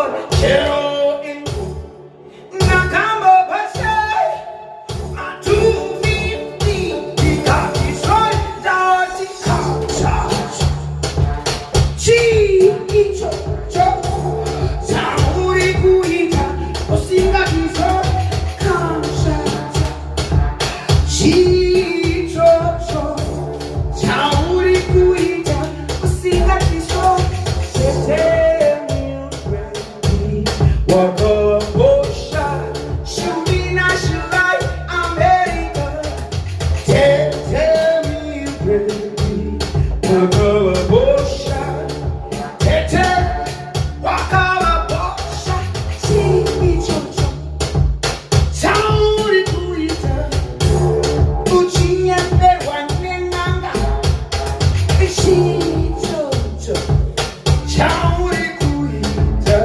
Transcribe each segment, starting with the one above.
CHERO in Nakamba Pasha, my 250, because it's right down to KAMUCHACHA. Chicho, Zauri Kuita, Osinga Kiso, KAMUCHACHA. Chicho, Zauri Kuita, Osinga Kiso, Wakabira, shooting national America. Tell me, baby, Wakabira, Wakabira, Chicho, Zauri Kuita, KUNYEPERWA Nenganga, Chicho, Zauri Kuita.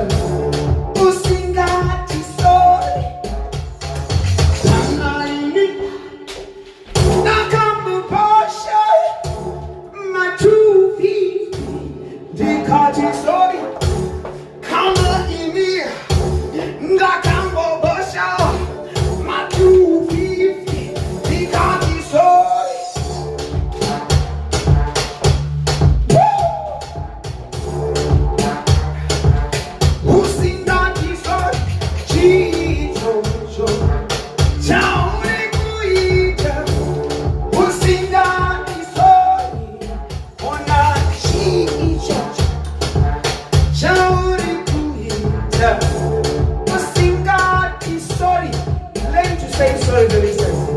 Learn to say sorry very soon.